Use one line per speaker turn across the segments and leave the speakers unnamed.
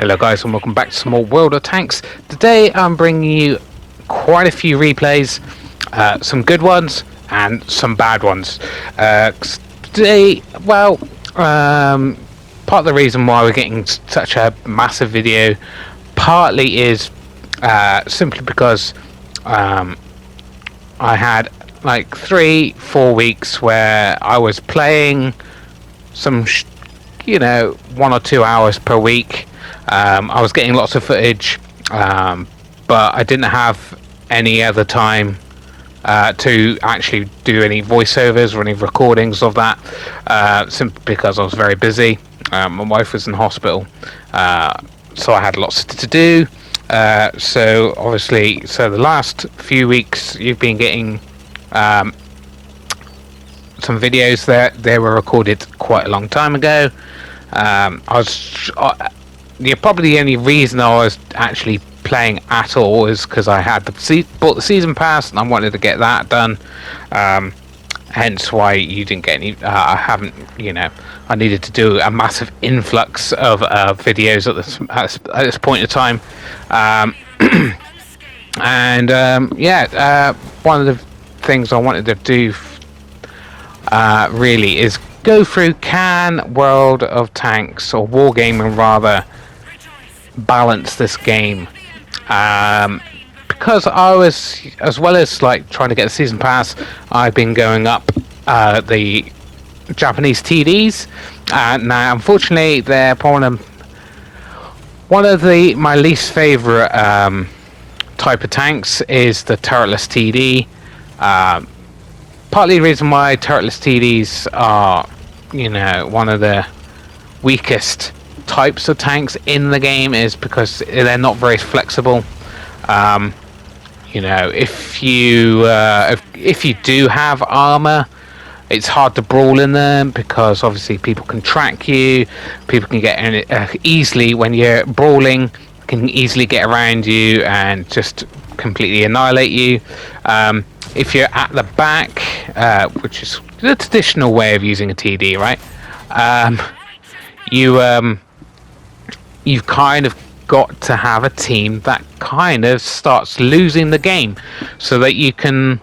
Hello guys and welcome back to some more World of Tanks. Today I'm bringing you quite a few replays, some good ones and some bad ones. Today, part of the reason why we're getting such a massive video partly is simply because I had like 3-4 weeks where I was playing some 1 or 2 hours per week. I was getting lots of footage, but I didn't have any other time to actually do any voiceovers or any recordings of that, simply because I was very busy. My wife was in hospital, so I had lots to do. So the last few weeks you've been getting some videos that they were recorded quite a long time ago. Probably the only reason I was actually playing at all is because I had bought the season pass and I wanted to get that done. Hence why you didn't get any. I needed to do a massive influx of videos at this point in time. One of the things I wanted to do really is go through, can World of Tanks, or Wargaming rather, balance this game? Because I was, as well as like trying to get the season pass, I've been going up the Japanese TDs. Now unfortunately they're one of my least favorite type of tanks is the turretless TD. Partly the reason why turretless TDs are one of the weakest types of tanks in the game is because they're not very flexible. If you do have armor, it's hard to brawl in them because obviously people can track you, people can get in easily when you're brawling, can easily get around you and just completely annihilate you. If you're at the back, which is the traditional way of using a TD, right? You've kind of got to have a team that kind of starts losing the game, so that you can,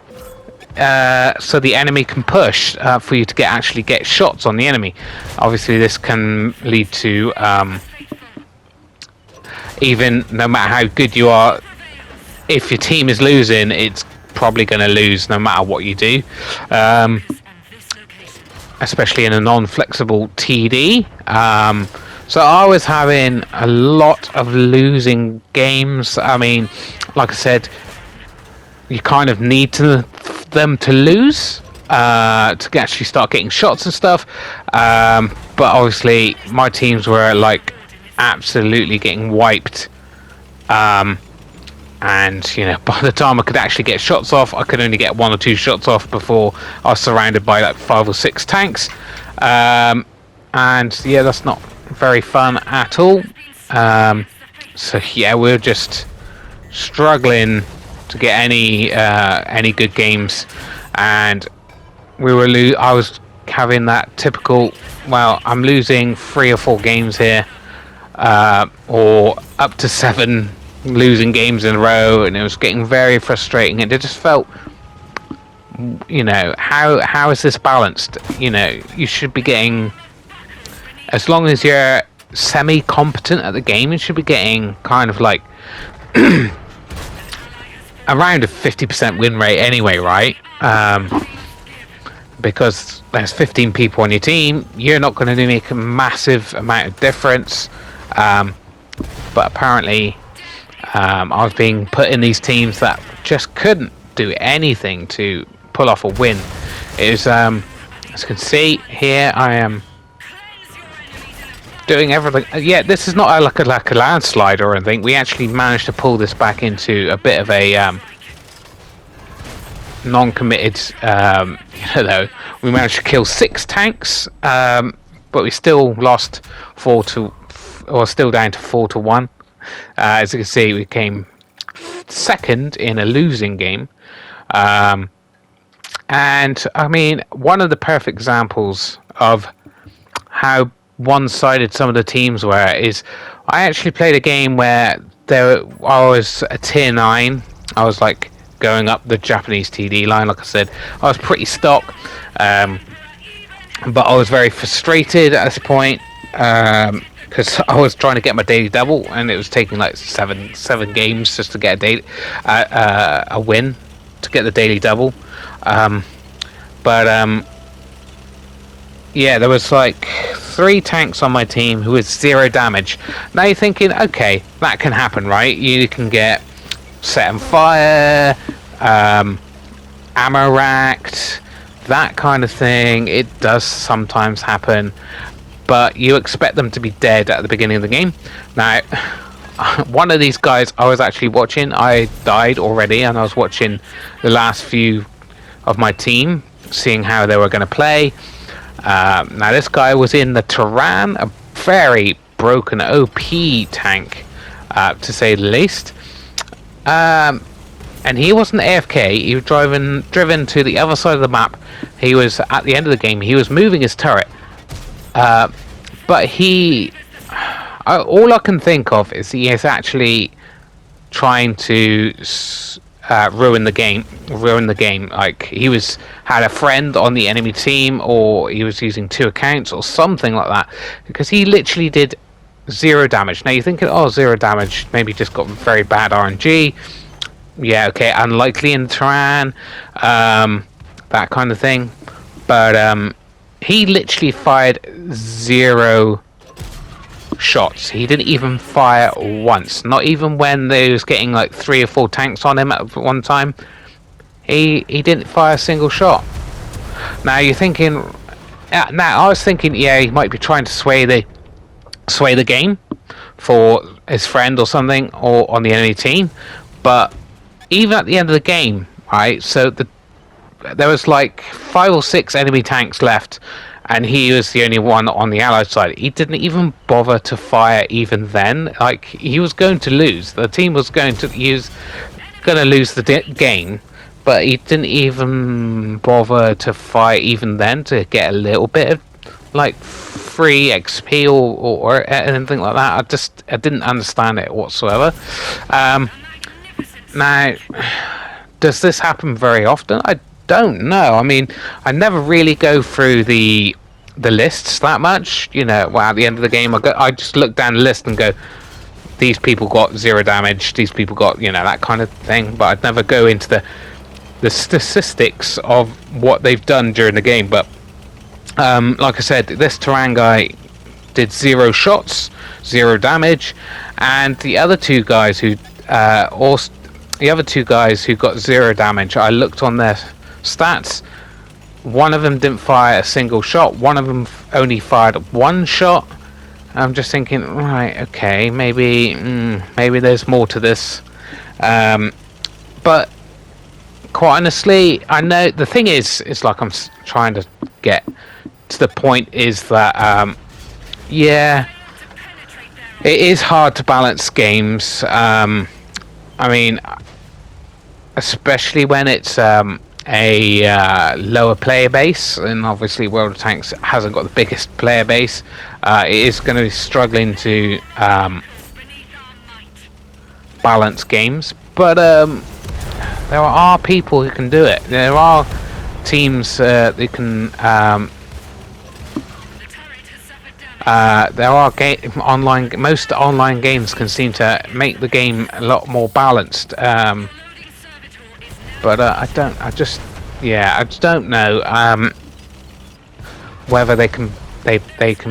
so the enemy can push for you to actually get shots on the enemy. Obviously, this can lead to even no matter how good you are, if your team is losing, it's probably going to lose no matter what you do. Especially in a non-flexible TD. So I was having a lot of losing games. I mean, like I said, you kind of need them to lose to actually start getting shots and stuff. But obviously, my teams were like absolutely getting wiped. And by the time I could actually get shots off, I could only get 1 or 2 shots off before I was surrounded by like 5 or 6 tanks. And yeah, that's not very fun at all. So yeah, we're just struggling to get any good games, and I was having that typical, well, I'm losing 3 or 4 games here, or up to 7 losing games in a row, and it was getting very frustrating, and it just felt, how is this balanced? You should be getting, as long as you're semi-competent at the game, you should be getting kind of like around a 50% win rate anyway, right? Because there's 15 people on your team, you're not going to make a massive amount of difference. But apparently I was being put in these teams that just couldn't do anything to pull off a win. It was, as you can see here, I am doing everything. Yeah, this is not like a landslide or anything. We actually managed to pull this back into a bit of a non-committed. We managed to kill 6 tanks, but we still lost 4 to, or still down to 4 to 1. As you can see, we came second in a losing game. And I mean, one of the perfect examples of how one-sided some of the teams were is I actually played a game where I was a tier 9. I was like going up the Japanese TD line. Like I said, I was pretty stock, but I was very frustrated at this point because I was trying to get my daily double, and it was taking like seven games just to get a win to get the daily double. But yeah, there was like 3 tanks on my team who was 0 damage. Now you're thinking, okay, that can happen, right? You can get set on fire, ammo racked, that kind of thing. It does sometimes happen, but you expect them to be dead at the beginning of the game. Now, one of these guys I was actually watching, I died already, and I was watching the last few of my team, seeing how they were going to play. Now this guy was in the Tehran, a very broken OP tank, to say the least. And he wasn't AFK. He was driven to the other side of the map. He was at the end of the game. He was moving his turret, but all I can think of is he is actually trying to ruin the game. Like he had a friend on the enemy team, or he was using 2 accounts or something like that, because he literally did 0 damage. Now you're thinking, oh, 0 damage, maybe just got very bad RNG. Yeah, okay, unlikely in Tehran, that kind of thing. But he literally fired 0 shots. He didn't even fire once. Not even when they was getting like 3 or 4 tanks on him at one time. He didn't fire a single shot. Now you're thinking. Now I was thinking, yeah, he might be trying to sway the game for his friend or something, or on the enemy team. But even at the end of the game, right? So there was like 5 or 6 enemy tanks left, and he was the only one on the Allied side. He didn't even bother to fire even then. Like, he was going to lose. The team was going to lose the game, but he didn't even bother to fire even then to get a little bit of, like, free XP or anything like that. I didn't understand it whatsoever. Now, does this happen very often? I don't know. I mean, I never really go through the lists that much. You know, well, at the end of the game, I just look down the list and go, these people got 0 damage, these people got, that kind of thing. But I'd never go into the statistics of what they've done during the game. But like I said, this Tehran guy did 0 shots, 0 damage, and the other 2 guys who got 0 damage, I looked on their stats. One of them didn't fire a single shot. One of them only fired 1 shot. I'm just thinking, right, okay, maybe there's more to this. But quite honestly, I know the thing is, it's like I'm trying to get to the point is that, yeah, it is hard to balance games. I mean, especially when it's a lower player base, and obviously World of Tanks hasn't got the biggest player base. It is going to be struggling to balance games, but there are people who can do it. There are teams that can. There are most online games can seem to make the game a lot more balanced. But I just don't know whether they can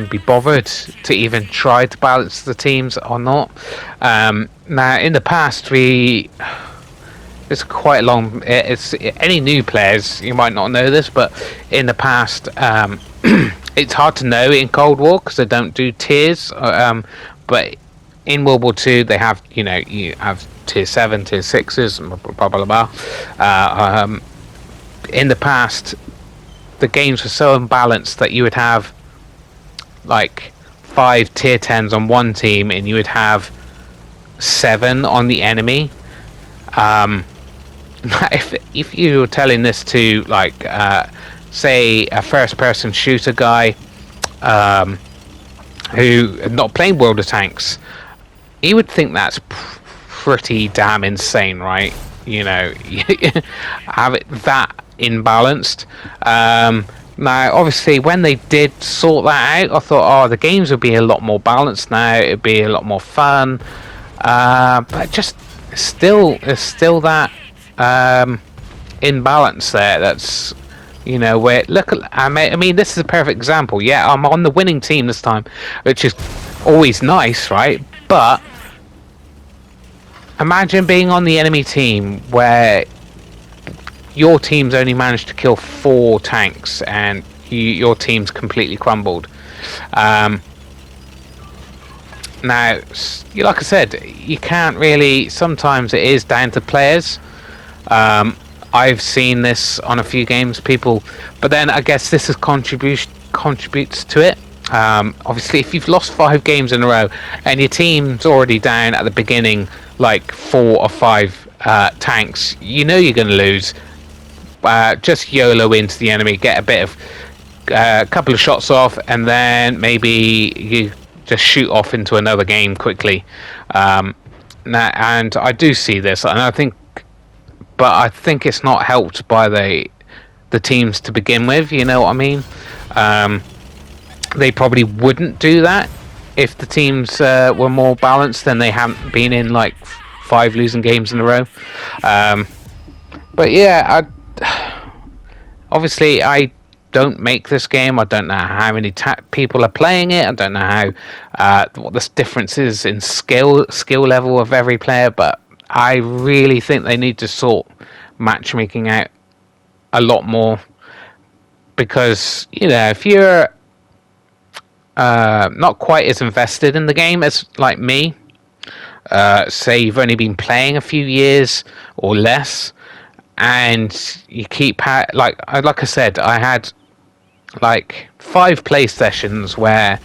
be bothered to even try to balance the teams or not. Now, in the past, it's quite long. It's any new players, you might not know this, but in the past, it's hard to know in Cold War because they don't do tiers. But in World War II, they have, you have tier 7, tier 6s, blah blah blah. In the past, the games were so unbalanced that you would have like 5 tier 10s on one team, and you would have 7 on the enemy. If you were telling this to like say a first-person shooter guy who not playing World of Tanks, you would think that's pretty damn insane, right? You know, have it that imbalanced. Now, obviously, when they did sort that out, I thought, oh, the games would be a lot more balanced now. It'd be a lot more fun. But just there's still that imbalance there. That's, you know, where look. I mean, this is a perfect example. Yeah, I'm on the winning team this time, which is always nice, right? But imagine being on the enemy team where your team's only managed to kill 4 tanks and your team's completely crumbled. Now, like I said, you can't really. Sometimes it is down to players. I've seen this on a few games, people, but then I guess this is contributes to it. Obviously, if you've lost 5 games in a row and your team's already down at the beginning, like 4 or 5 tanks, you know you're going to lose. Just YOLO into the enemy, get a bit of couple of shots off, and then maybe you just shoot off into another game quickly. Now, and I do see this, and I think it's not helped by the teams to begin with. You know what I mean? They probably wouldn't do that if the teams were more balanced. Then they haven't been in like 5 losing games in a row. But yeah, obviously I don't make this game. I don't know how many people are playing it. I don't know how what the difference is in skill level of every player. But I really think they need to sort matchmaking out a lot more, because, you know, if you're not quite as invested in the game as like me, say you've only been playing a few years or less, and you keep like I said, I had like 5 play sessions where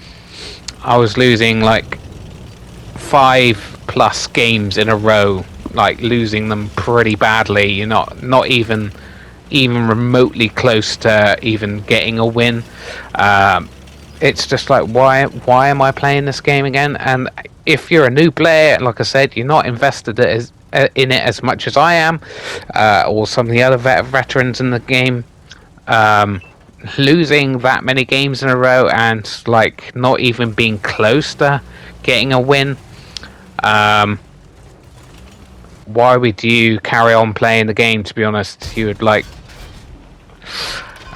I was losing like 5+ games in a row, like losing them pretty badly. You're not even remotely close to even getting a win. It's just like, why am I playing this game again? And if you're a new player, like I said, you're not invested in it as much as I am, or some of the other veterans in the game. Losing that many games in a row and like not even being close to getting a win, why would you carry on playing the game? To be honest, you would like.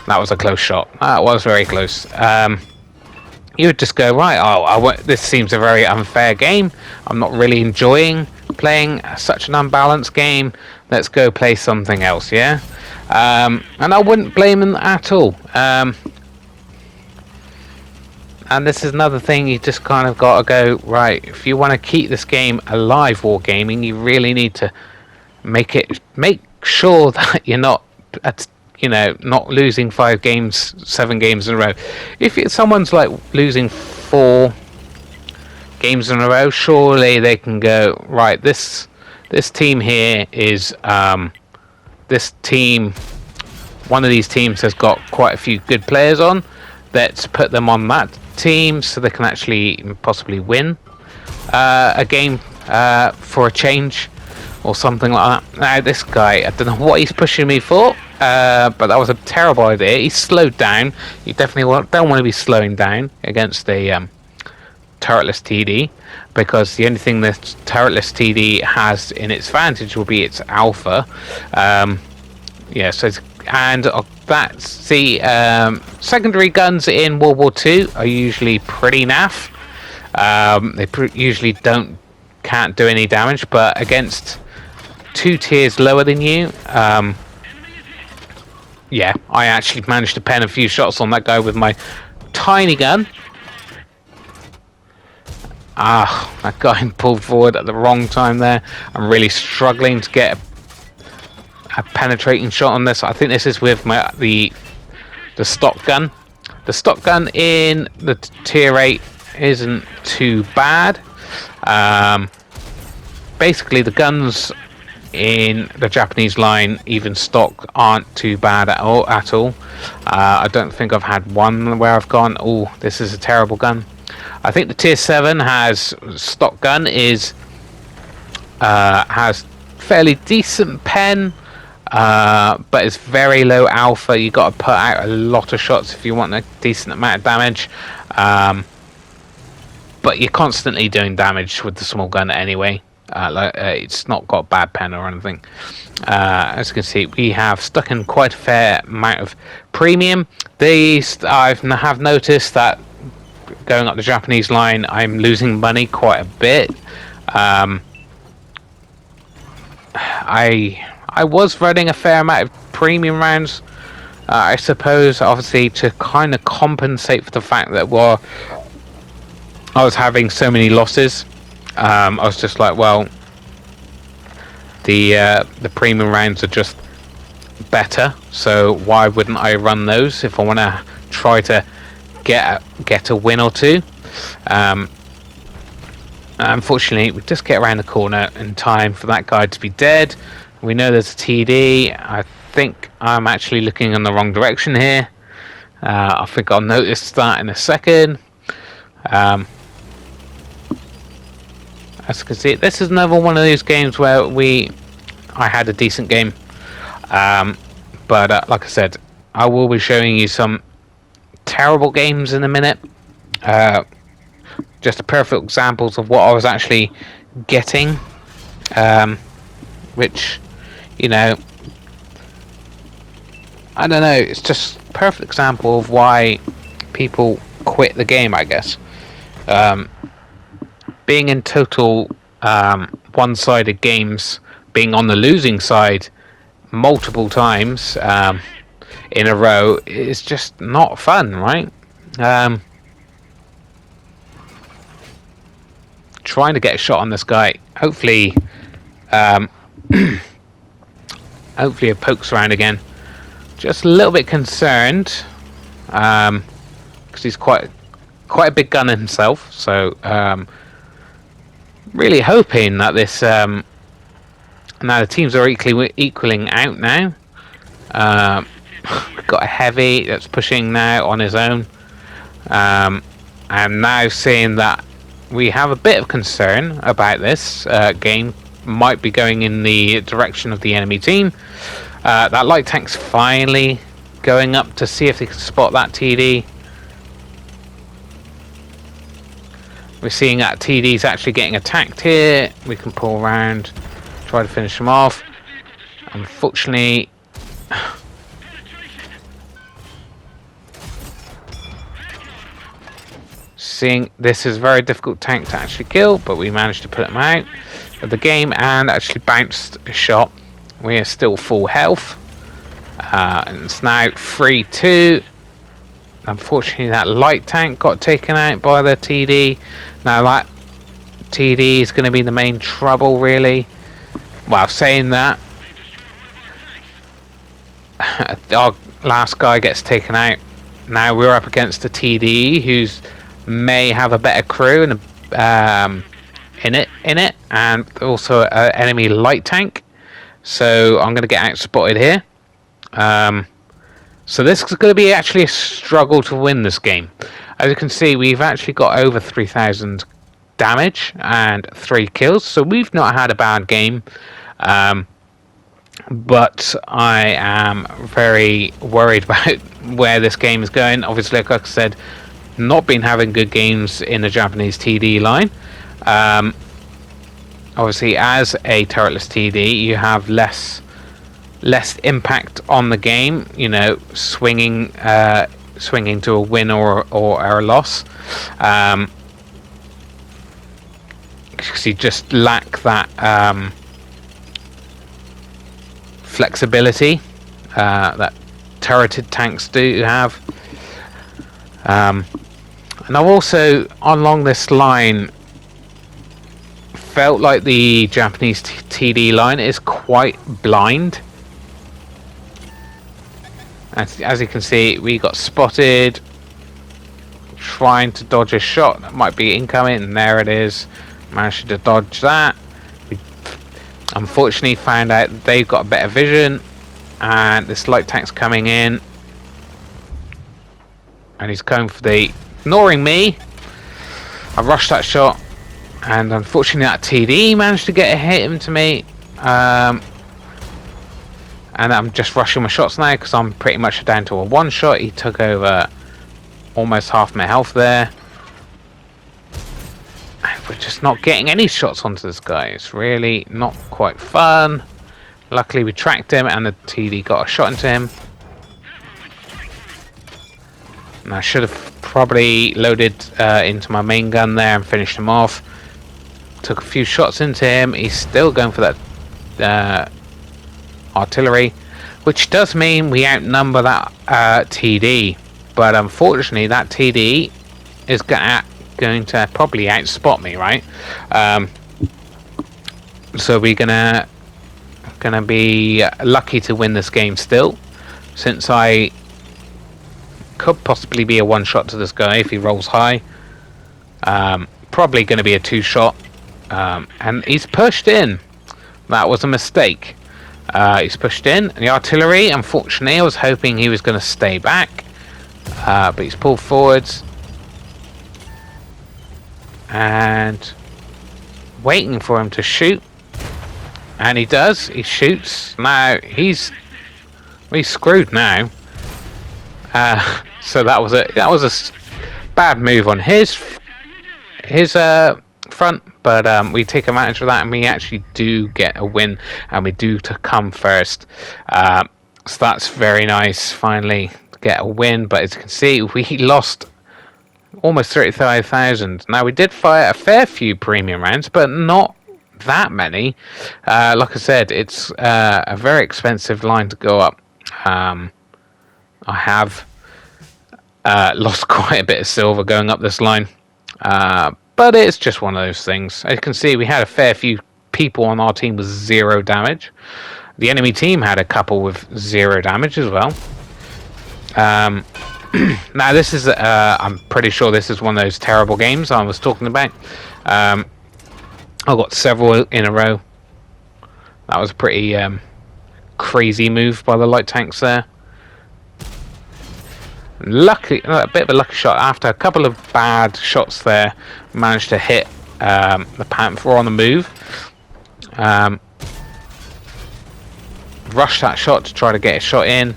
That was a close shot. That was very close. You would just go, right, this seems a very unfair game. I'm not really enjoying playing such an unbalanced game. Let's go play something else, yeah? And I wouldn't blame them at all. And this is another thing, you just kind of got to go, right, if you want to keep this game alive, wargaming, you really need to make sure that you're not not losing 5 games, 7 games in a row. If someone's like losing 4 games in a row, surely they can go, right, this team here is this team. One of these teams has got quite a few good players on. Let's put them on that team so they can actually possibly win a game for a change, or something like that. Now this guy, I don't know what he's pushing me for, but that was a terrible idea. He slowed down. You definitely don't want to be slowing down against a turretless TD, because the only thing that turretless TD has in its advantage will be its alpha. That's the secondary guns in World War II are usually pretty naff. They usually can't do any damage, but against 2 tiers lower than you, yeah, I actually managed to pen a few shots on that guy with my tiny gun. That guy pulled forward at the wrong time there. I'm really struggling to get a penetrating shot on this. I think this is with the stock gun. The stock gun in the tier 8 isn't too bad. Basically, the guns in the Japanese line, even stock, aren't too bad at all. I don't think I've had one where I've gone, oh, this is a terrible gun. I think the tier 7 has stock gun has fairly decent pen, but it's very low alpha. You got to put out a lot of shots if you want a decent amount of damage. But you're constantly doing damage with the small gun anyway. It's not got bad pen or anything. As you can see, we have stuck in quite a fair amount of premium. These I have noticed that going up the Japanese line, I'm losing money quite a bit. I was running a fair amount of premium rounds, I suppose, obviously to kind of compensate for the fact that I was having so many losses. I was just like, well, the premium rounds are just better, so why wouldn't I run those if I want to try to get a win or two? Unfortunately, we just get around the corner in time for that guy to be dead. We know there's a TD. I think I'm actually looking in the wrong direction here. I think I'll notice that in a second. As you can see, this is another one of those games where I had a decent game. But like I said, I will be showing you some terrible games in a minute. Just perfect examples of what I was actually getting, which, you know, I don't know, it's just a perfect example of why people quit the game, I guess. Being in total one-sided games, being on the losing side multiple times in a row is just not fun, right? Trying to get a shot on this guy. Hopefully, hopefully it pokes around again. Just a little bit concerned because he's quite a big gun himself. So really hoping that this now the teams are equaling out now. We've got a heavy that's pushing now on his own. I'm now seeing that we have a bit of concern about this game might be going in the direction of the enemy team. That light tank's finally going up to see if they can spot that TD. We're seeing that TD's actually getting attacked here. We can pull around, try to finish him off. Unfortunately, seeing this is a very difficult tank to actually kill, but we managed to put him out of the game and actually bounced a shot. We are still full health, and it's now 3-2. Unfortunately, that light tank got taken out by the TD. Now that TD is going to be the main trouble, really. Well, saying that, our last guy gets taken out. Now we're up against a TD who's may have a better crew and in it, and also an enemy light tank. So I'm going to get out spotted here. So this is going to be actually a struggle to win this game. As you can see, we've actually got over 3,000 damage and 3 kills, so we've not had a bad game. But I am very worried about where this game is going. Obviously, like I said, not been having good games in the Japanese TD line. Obviously, as a turretless TD, you have less impact on the game. You know, swinging to a win or a loss. Because you just lack that flexibility that turreted tanks do have. And I've also, along this line, felt like the Japanese TD line is quite blind. As you can see, we got spotted trying to dodge a shot that might be incoming, and there it is. Managed to dodge that. We unfortunately found out they've got a better vision, and this light tank's coming in, and he's going for the ignoring me. I rushed that shot, and unfortunately that TD managed to get a hit into me. And I'm just rushing my shots now because I'm pretty much down to a one shot. He took over almost half my health there. And we're just not getting any shots onto this guy. It's really not quite fun. Luckily we tracked him and the TD got a shot into him. And I should have probably loaded into my main gun there and finished him off. Took a few shots into him. He's still going for that artillery, which does mean we outnumber that TD. But unfortunately that TD is going to probably outspot me, right? So we're gonna be lucky to win this game still, since I could possibly be a one shot to this guy if he rolls high. Probably going to be a two shot, and he's pushed in. That was a mistake. He's pushed in. The artillery, unfortunately, I was hoping he was going to stay back, but he's pulled forwards and waiting for him to shoot. And he does. He shoots. Now he's screwed now. So that was a bad move on his front, but we take advantage of that, and we actually do get a win, and we do to come first. So that's very nice. Finally get a win, but as you can see, we lost almost 35,000. Now we did fire a fair few premium rounds, but not that many. Like I said, it's a very expensive line to go up. I have lost quite a bit of silver going up this line, but it's just one of those things. As you can see, we had a fair few people on our team with 0 damage. The enemy team had a couple with 0 damage as well. Now this is I'm pretty sure this is one of those terrible games I was talking about. I got several in a row. That was a pretty crazy move by the light tanks there. Lucky, a bit of a lucky shot. After a couple of bad shots there, managed to hit the Panther on the move. Rushed that shot to try to get a shot in.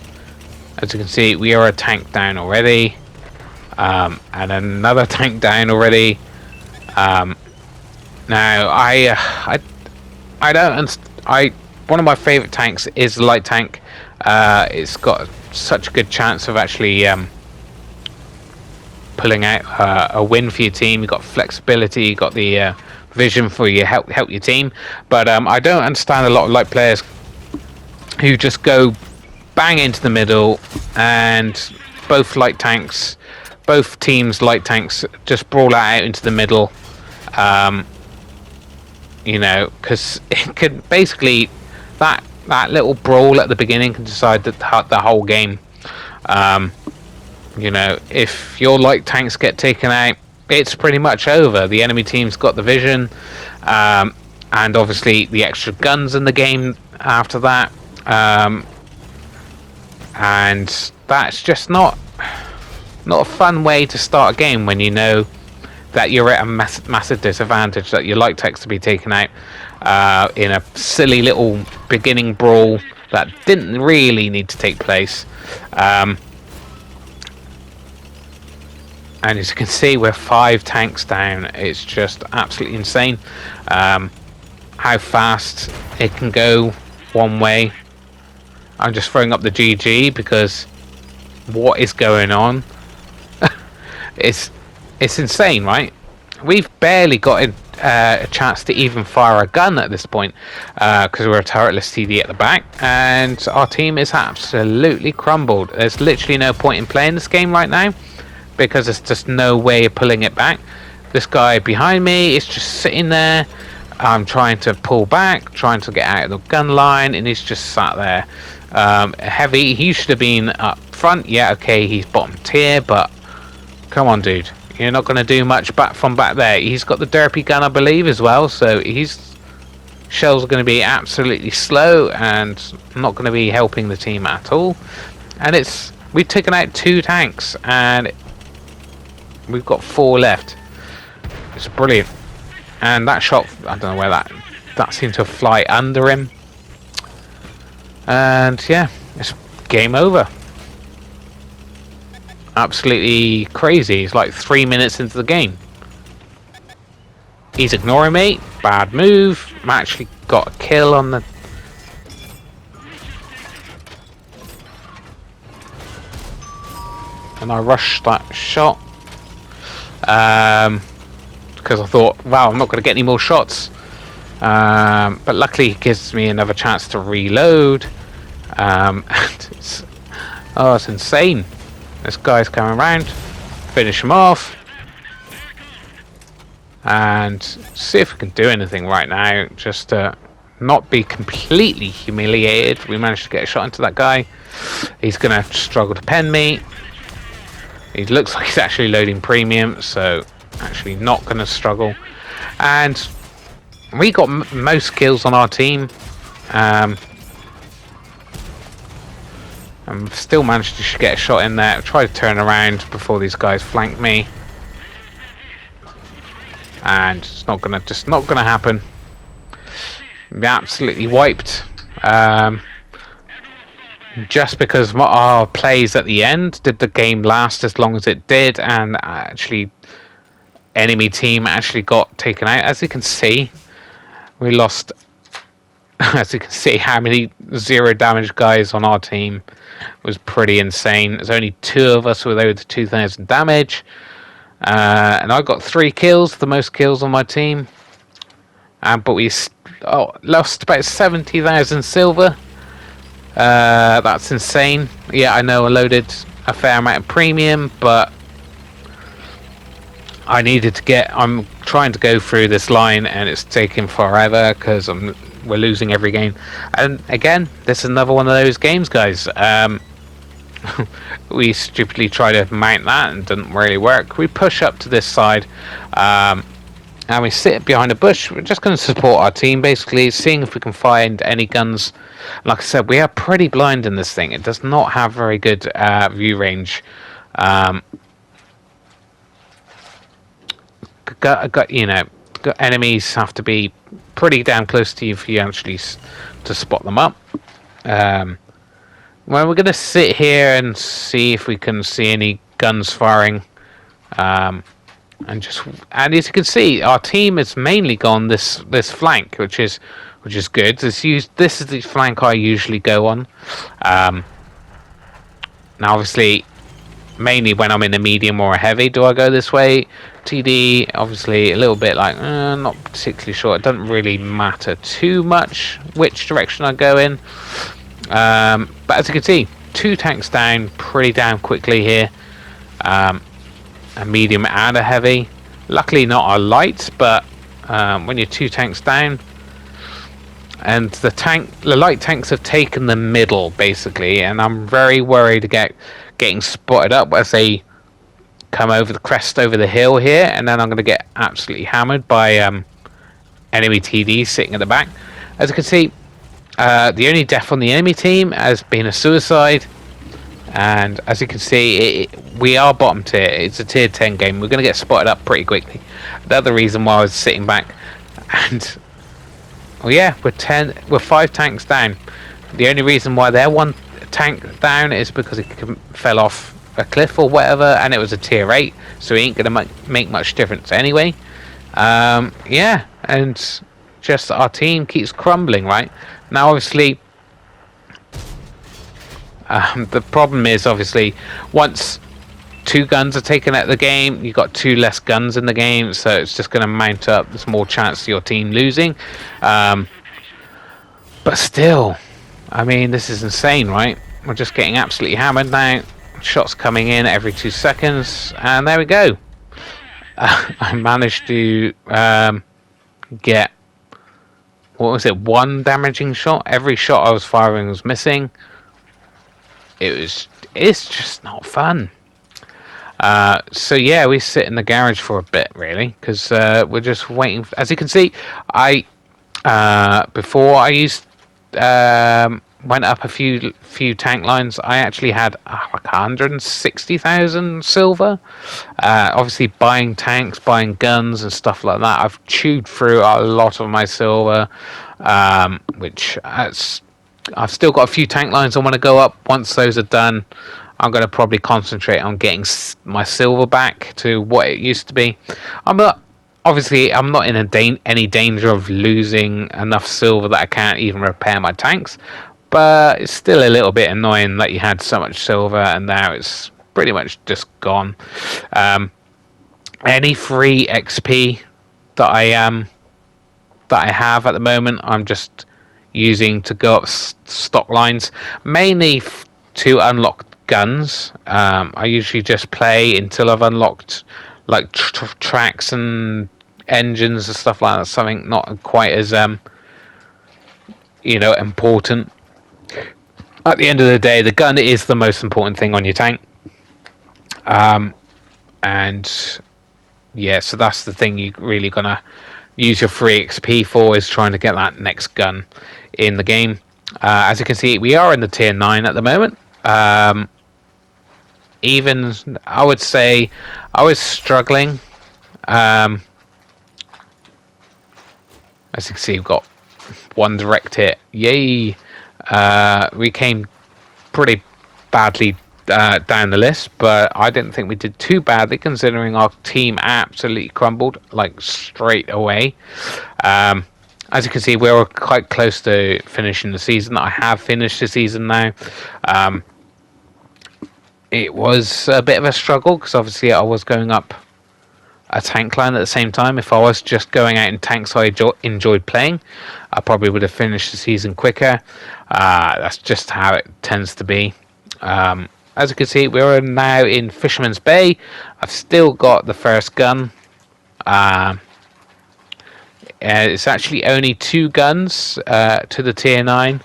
As you can see, we are a tank down already, and another tank down already. Now I don't. One of my favorite tanks is the light tank. It's got such a good chance of actually pulling out a win for your team. You've got flexibility, you've got the vision for you help your team. But I don't understand a lot of light players who just go bang into the middle, and both teams light tanks just brawl out into the middle. You know, because it could basically that little brawl at the beginning can decide the whole game. You know, if your light tanks get taken out, it's pretty much over. The enemy team's got the vision, and obviously the extra guns in the game after that, and that's just not a fun way to start a game when you know that you're at a massive disadvantage, that your light tanks to be taken out in a silly little beginning brawl that didn't really need to take place. And as you can see, we're 5 tanks down. It's just absolutely insane how fast it can go one way. I'm just throwing up the GG because what is going on? It's insane, right? We've barely got a chance to even fire a gun at this point because we're a turretless TD at the back, and our team is absolutely crumbled. There's literally no point in playing this game right now because there's just no way of pulling it back. This guy behind me is just sitting there. I'm trying to pull back, trying to get out of the gun line, and he's just sat there. Heavy, he should have been up front. Yeah, okay, he's bottom tier, but come on, dude. You're not going to do much from back there. He's got the derpy gun, I believe, as well, so his shells are going to be absolutely slow and not going to be helping the team at all. And we've taken out 2 tanks, and we've got 4 left. It's brilliant. And that shot, I don't know where that seemed to fly under him. And yeah, it's game over. Absolutely crazy. It's like 3 minutes into the game. He's ignoring me. Bad move. I actually got a kill on the... And I rushed that shot. Because I thought, wow, I'm not going to get any more shots. But luckily it gives me another chance to reload. And it's insane. This guy's coming around. Finish him off. And see if we can do anything right now. Just to not be completely humiliated. We managed to get a shot into that guy. He's going to struggle to pen me. He looks like he's actually loading premium, so actually not going to struggle. And we got most kills on our team. And still managed to get a shot in there. Try to turn around before these guys flank me. And it's not gonna happen. Be absolutely wiped. Just because our plays at the end did the game last as long as it did, and actually enemy team actually got taken out. As you can see, we lost. As you can see, how many 0 damage guys on our team was pretty insane. There's only 2 of us with over 2,000 damage. And I got 3 kills, the most kills on my team. But we lost about 70,000 silver. That's insane. Yeah, I know I loaded a fair amount of premium, but I needed to get... I'm trying to go through this line and it's taking forever because we're losing every game. And again, this is another one of those games, guys. We stupidly try to mount that and it didn't really work. We push up to this side and we sit behind a bush. We're just going to support our team, basically, seeing if we can find any guns. Like I said, we are pretty blind in this thing. It does not have very good view range. Enemies have to be pretty damn close to you for you actually to spot them up. Well, we're going to sit here and see if we can see any guns firing. And as you can see, our team has mainly gone this flank, which is good. This is the flank I usually go on. Now, obviously, mainly when I'm in a medium or a heavy, do I go this way? TD, obviously, a little bit like not particularly sure. It doesn't really matter too much which direction I go in. But as you can see, 2 tanks down pretty damn quickly here. A medium and a heavy. Luckily not a light, but when you're 2 tanks down, and the light tanks have taken the middle basically, and I'm very worried getting spotted up as they come over the crest over the hill here, and then I'm going to get absolutely hammered by enemy TD sitting at the back. As you can see, the only death on the enemy team has been a suicide, and as you can see, we are bottom tier. It's a tier 10 game. We're going to get spotted up pretty quickly. The other reason why I was sitting back, and well, yeah, we're 5 tanks down. The only reason why they're 1 tank down is because it fell off a cliff or whatever, and it was a tier 8, so it ain't going to make much difference anyway. Yeah, and just our team keeps crumbling, right? Now, obviously, the problem is, obviously, once 2 guns are taken out of the game, you've got 2 less guns in the game, so it's just going to mount up. There's more chance of your team losing. But still, I mean, this is insane, right? We're just getting absolutely hammered now. Shots coming in every 2 seconds, and there we go. I managed to get... what was it? 1 damaging shot. Every shot I was firing was missing. It's just not fun. So yeah, we sit in the garage for a bit really, because we're just waiting. As you can see, before I used went up a few tank lines. I actually had like 160,000 silver. Obviously, buying tanks, buying guns, and stuff like that. I've chewed through a lot of my silver, which I've still got a few tank lines I want to go up. Once those are done, I'm going to probably concentrate on getting my silver back to what it used to be. I'm not in any danger of losing enough silver that I can't even repair my tanks, but it's still a little bit annoying that you had so much silver and now it's pretty much just gone. Any free XP that I have at the moment, I'm just using to go up stock lines, mainly to unlock guns. I usually just play until I've unlocked like tracks and engines and stuff like that. Something not quite as important. At the end of the day, the gun is the most important thing on your tank. And yeah, so that's the thing you really gonna use your free XP for, is trying to get that next gun in the game. As you can see, we are in the tier 9 at the moment. Even I would say I was struggling. As you can see, we've got one direct hit. Yay! We came pretty badly down the list, but I didn't think we did too badly considering our team absolutely crumbled like straight away. As you can see, we're quite close to finishing the season. I have finished the season now. It was a bit of a struggle because obviously I was going up a tank line at the same time. If I was just going out in tanks I enjoyed playing, I probably would have finished the season quicker. That's just how it tends to be. As you can see, we're now in Fisherman's Bay. I've still got the first gun. It's actually only 2 guns to the tier 9.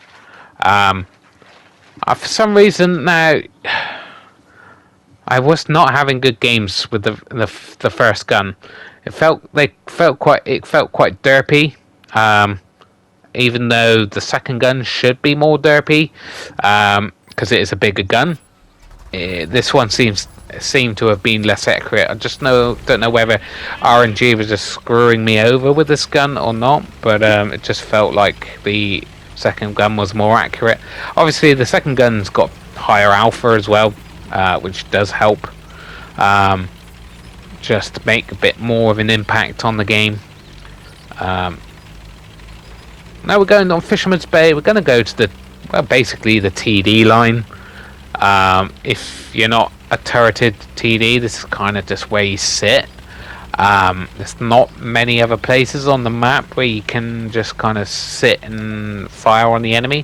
For some reason now, I was not having good games with the first gun. It felt quite derpy. Even though the second gun should be more derpy, because it is a bigger gun. This one seemed to have been less accurate. I just don't know whether RNG was just screwing me over with this gun or not, but it just felt like the second gun was more accurate. Obviously, the second gun's got higher alpha as well, which does help just make a bit more of an impact on the game. Now we're going on Fisherman's Bay. We're going to go to basically the TD line. If you're not a turreted TD, this is kind of just where you sit. There's not many other places on the map where you can just kind of sit and fire on the enemy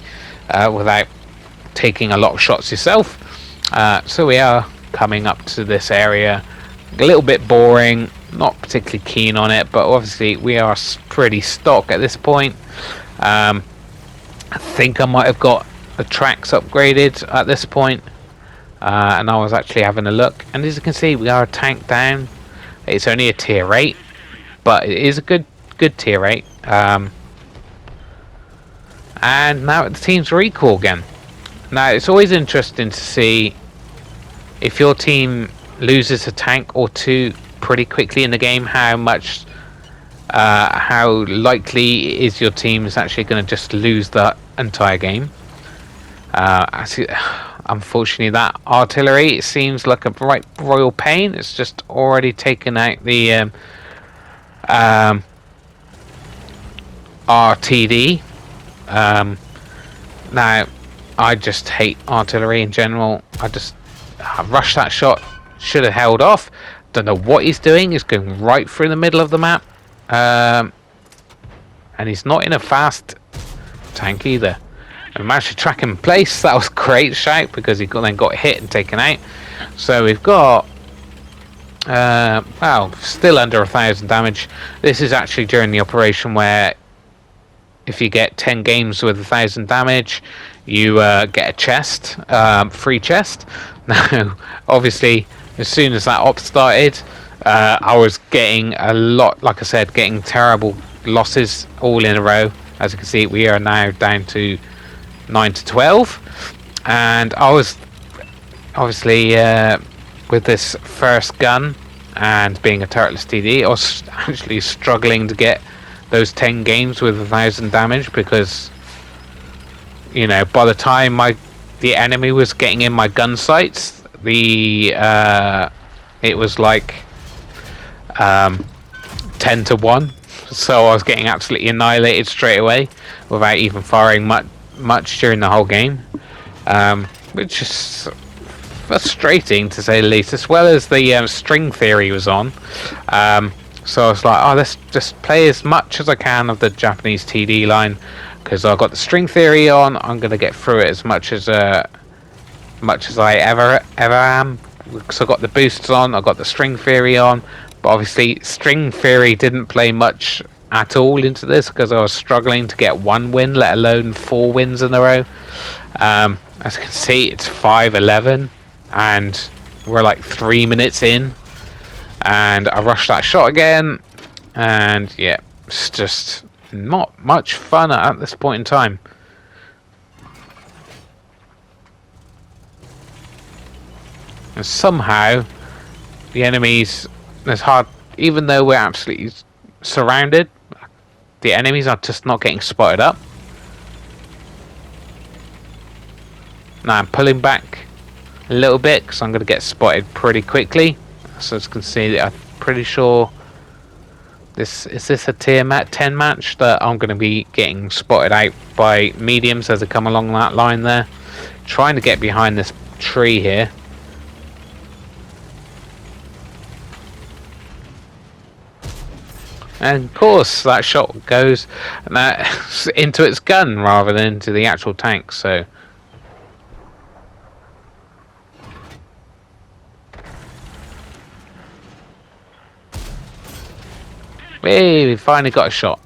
without taking a lot of shots yourself. So we are coming up to this area. A little bit boring, not particularly keen on it, but obviously we are pretty stock at this point. I think I might have got the tracks upgraded at this point, and I was actually having a look, and as you can see, we are a tank down. It's only a tier 8, but it is a good tier 8. And now the team's recall again. Now it's always interesting to see if your team loses a tank or 2 pretty quickly in the game, how likely is your team is actually going to just lose the entire game. Unfortunately, that artillery, it seems like a right royal pain. It's just already taken out the RTD. Now, I just hate artillery in general. I rushed that shot. Should have held off. Don't know what he's doing. He's going right through the middle of the map. And he's not in a fast tank either. I managed to track him in place. That was a great shout because he then got hit and taken out. So we've got still under 1,000 damage. This is actually during the operation where if you get 10 games with 1,000 damage, you get a chest, free chest. Now, obviously, as soon as that op started, I was getting a lot, like I said, getting terrible losses all in a row. As you can see, we are now down to 9 to 12, and I was obviously with this first gun and being a turretless TD, I was actually struggling to get those 10 games with 1,000 damage, because by the time the enemy was getting in my gun sights, it was like 10 to 1, so I was getting absolutely annihilated straight away without even firing much during the whole game, which is frustrating to say the least, as well as the string theory was on. So I was like, oh, let's just play as much as I can of the Japanese TD line, because I've got the string theory on. I'm going to get through it as much as I ever am, because I've got the boosts on, I've got the string theory on. But obviously string theory didn't play much at all into this, because I was struggling to get one win, let alone 4 wins in a row. As you can see, it's 5-11 and we're like 3 minutes in, and I rushed that shot again, and yeah, it's just not much fun at this point in time. And somehow the enemies, it's hard, even though we're absolutely surrounded, the enemies are just not getting spotted up. Now I'm pulling back a little bit because I'm going to get spotted pretty quickly. So as you can see, I'm pretty sure this a tier 10 match that I'm going to be getting spotted out by mediums as they come along that line there. Trying to get behind this tree here. And of course that shot goes into its gun rather than into the actual tank, so hey, we finally got a shot.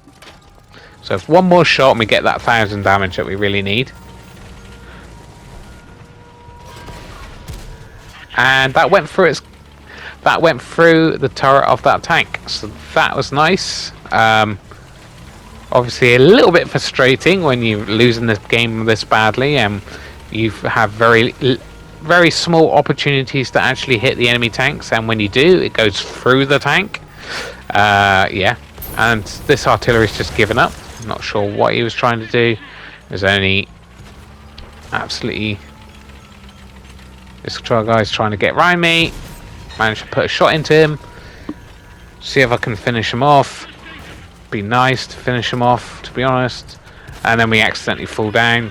So if one more shot and we get that 1,000 damage that we really need. And that went through the turret of that tank, so that was nice. Obviously a little bit frustrating when you're losing this game this badly, and you have very small opportunities to actually hit the enemy tanks, and when you do, it goes through the tank. Yeah, and this artillery's just given up. I'm not sure what he was trying to do. There's only absolutely this guy's trying to get around me. Managed to put a shot into him. See if I can finish him off. Be nice to finish him off, to be honest. And then we accidentally fall down.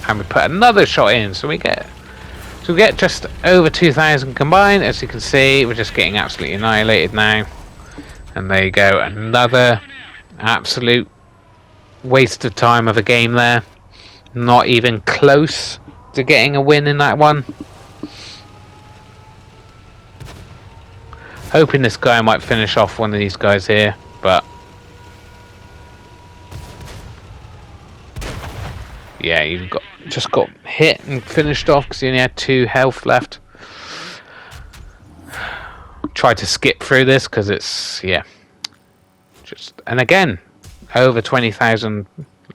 And we put another shot in, so we get just over 2,000 combined. As you can see, we're just getting absolutely annihilated now. And there you go, another absolute waste of time of a game there. Not even close to getting a win in that one. Hoping this guy might finish off one of these guys here, but yeah, you've just got hit and finished off because he only had 2 health left. Tried to skip through this because it's, yeah, and again over 20,000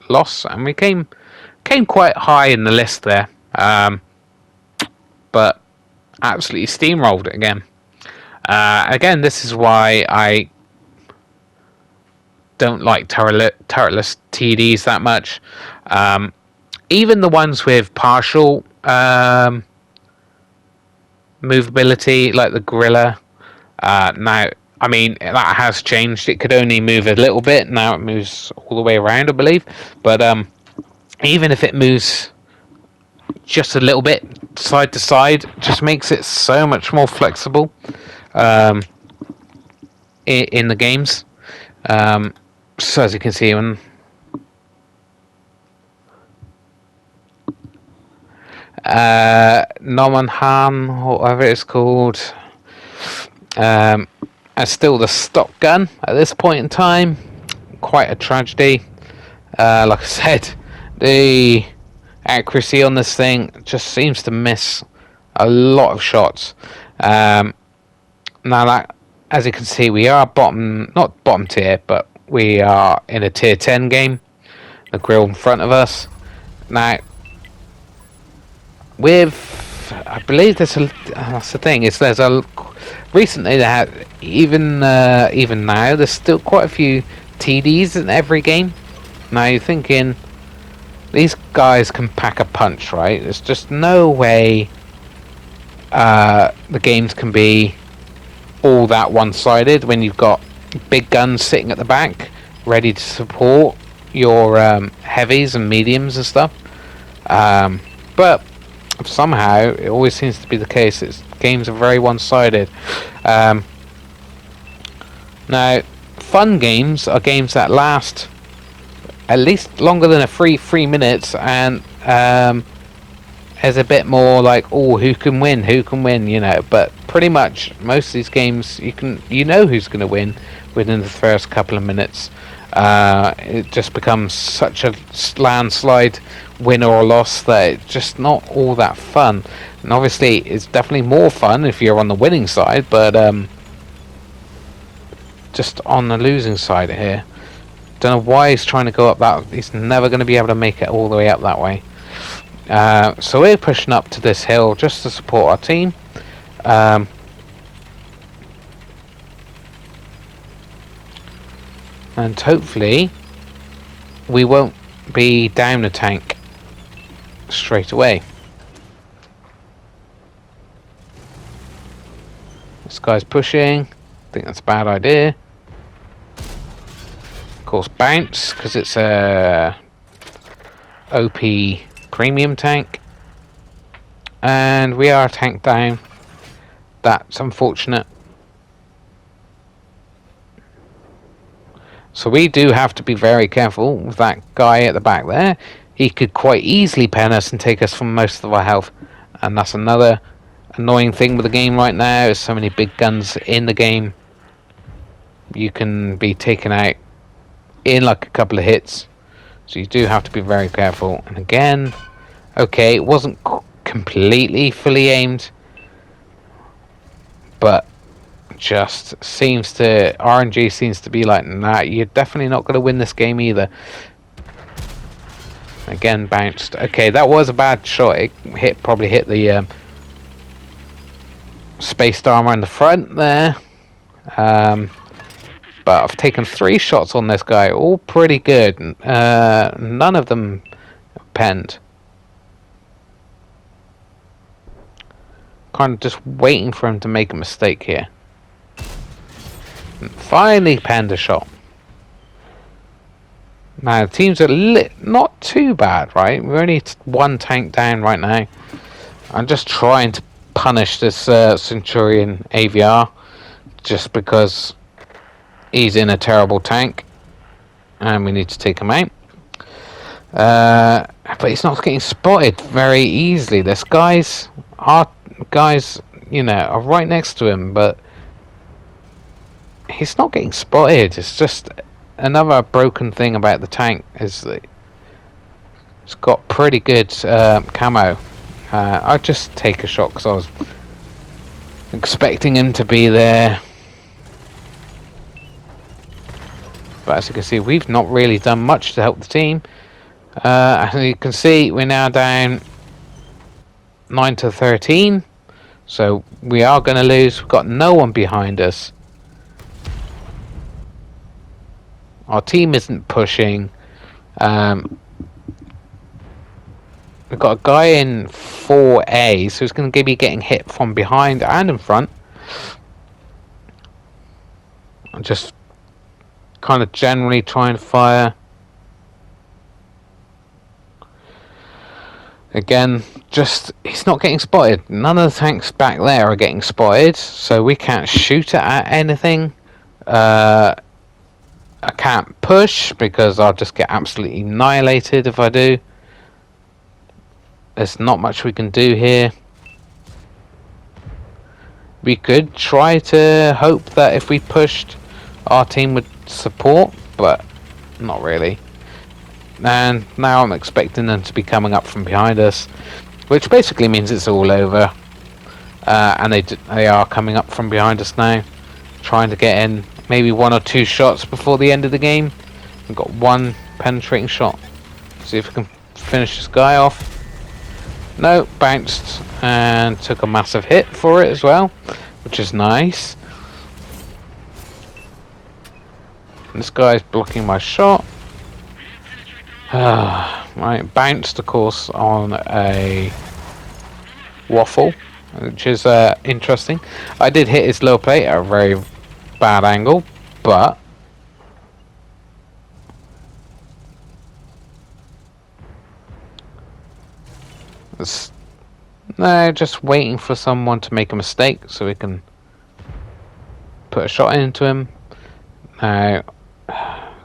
loss, and we came quite high in the list there, but absolutely steamrolled it again. Again, this is why I don't like turretless TDs that much. Even the ones with partial movability, like the gorilla. Now, I mean, that has changed. It could only move a little bit. Now it moves all the way around, I believe. But even if it moves just a little bit side to side, it just makes it so much more flexible in the games. So as you can see, when Nomonhan, whatever it's called, and still the stock gun at this point in time. Quite a tragedy. Like I said, the accuracy on this thing just seems to miss a lot of shots. Now that, as you can see, we are not bottom tier, but we are in a tier 10 game. the grill in front of us. Now, with I believe there's a that's the thing is there's a recently they had even now there's still quite a few TDs in every game. Now you're thinking these guys can pack a punch, right? There's just no way the games can be all that one-sided when you've got big guns sitting at the back ready to support your heavies and mediums and stuff. But somehow it always seems to be the case. Games are very one-sided. Now, fun games are games that last at least longer than 3 minutes, and there's a bit more like, oh, who can win, you know. But pretty much most of these games, you know who's going to win within the first couple of minutes. It just becomes such a landslide win or loss that it's just not all that fun. And obviously it's definitely more fun if you're on the winning side, but just on the losing side here. Don't know why he's trying to go up that. He's never going to be able to make it all the way up that way. So we're pushing up to this hill just to support our team. And hopefully we won't be down the tank straight away. This guy's pushing. I think that's a bad idea. Of course, bounce because it's a OP premium tank, and we are tanked down. That's unfortunate. So we do have to be very careful with that guy at the back there. He could quite easily pen us and take us from most of our health, and that's another annoying thing with the game right now. There's so many big guns in the game. You can be taken out in like a couple of hits, so you do have to be very careful. And again, okay, it wasn't completely fully aimed, but just seems to RNG seems to be like, nah, you're definitely not going to win this game either. Again, bounced. Okay, that was a bad shot. It probably hit the spaced armor in the front there. But I've taken 3 shots on this guy, all pretty good. None of them penned. Kind of just waiting for him to make a mistake here. And finally penned a shot. Now, the teams are not too bad, right? We're only 1 tank down right now. I'm just trying to punish this Centurion AVR just because he's in a terrible tank and we need to take him out. But he's not getting spotted very easily. This guys, you know, are right next to him, but he's not getting spotted. It's just another broken thing about the tank is that it's got pretty good camo. I'll just take a shot because I was expecting him to be there. But as you can see, we've not really done much to help the team. As you can see, we're now down 9-13. So we are going to lose. We've got no one behind us. Our team isn't pushing. We've got a guy in 4A, so he's going to be getting hit from behind and in front. I'm just kind of generally trying to fire. Again, just he's not getting spotted. None of the tanks back there are getting spotted, so we can't shoot at anything. I can't push because I'll just get absolutely annihilated if I do. There's not much we can do here. We could try to hope that if we pushed, our team would support, but not really. And now I'm expecting them to be coming up from behind us, which basically means it's all over. And they are coming up from behind us now, trying to get in maybe 1 or 2 shots before the end of the game. We've got 1 penetrating shot. See if we can finish this guy off. No, bounced and took a massive hit for it as well, which is nice. This guy's blocking my shot. Right, bounced of course on a waffle, which is interesting. I did hit his low plate at a very bad angle, but no, just waiting for someone to make a mistake so we can put a shot into him. Now,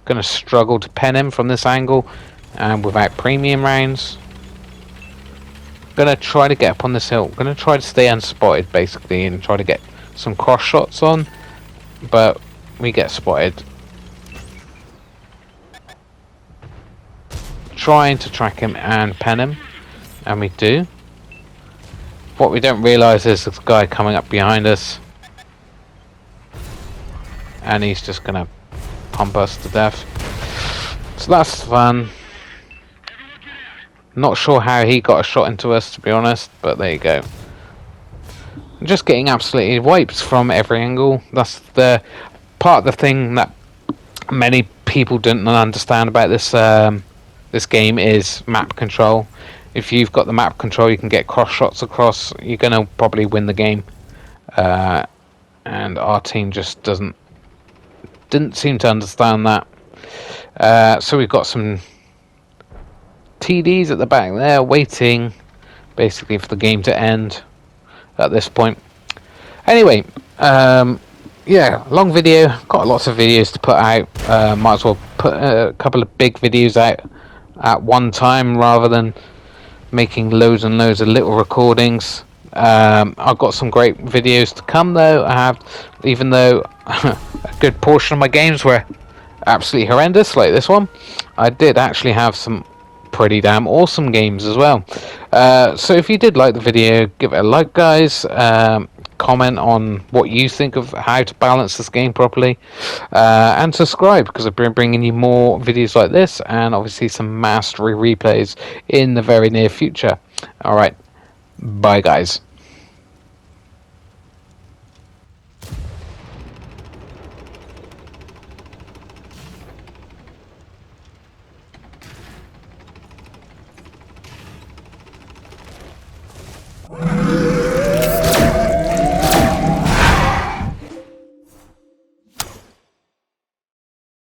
gonna struggle to pen him from this angle and without premium rounds. Gonna try to get up on this hill. Gonna try to stay unspotted basically and try to get some cross shots on, but we get spotted. Trying to track him and pen him, and we do. What we don't realise is this guy coming up behind us, and he's just gonna pump us to death. So that's fun. Not sure how he got a shot into us, to be honest, but there you go. I'm just getting absolutely wiped from every angle. That's the part of the thing that many people didn't understand about this this game is map control. If you've got the map control, you can get cross shots across. You're gonna probably win the game. And our team just didn't seem to understand that. So we've got some TDs at the back there, waiting basically for the game to end at this point. Anyway, yeah, long video. Got lots of videos to put out. Might as well put a couple of big videos out at one time rather than making loads and loads of little recordings. I've got some great videos to come though. I have, even though a good portion of my games were absolutely horrendous like this one, I did actually have some pretty damn awesome games as well. So if you did like the video, give it a like, guys. Comment on what you think of how to balance this game properly, and subscribe, because I've been bringing you more videos like this and obviously some mastery replays in the very near future. Alright, bye guys.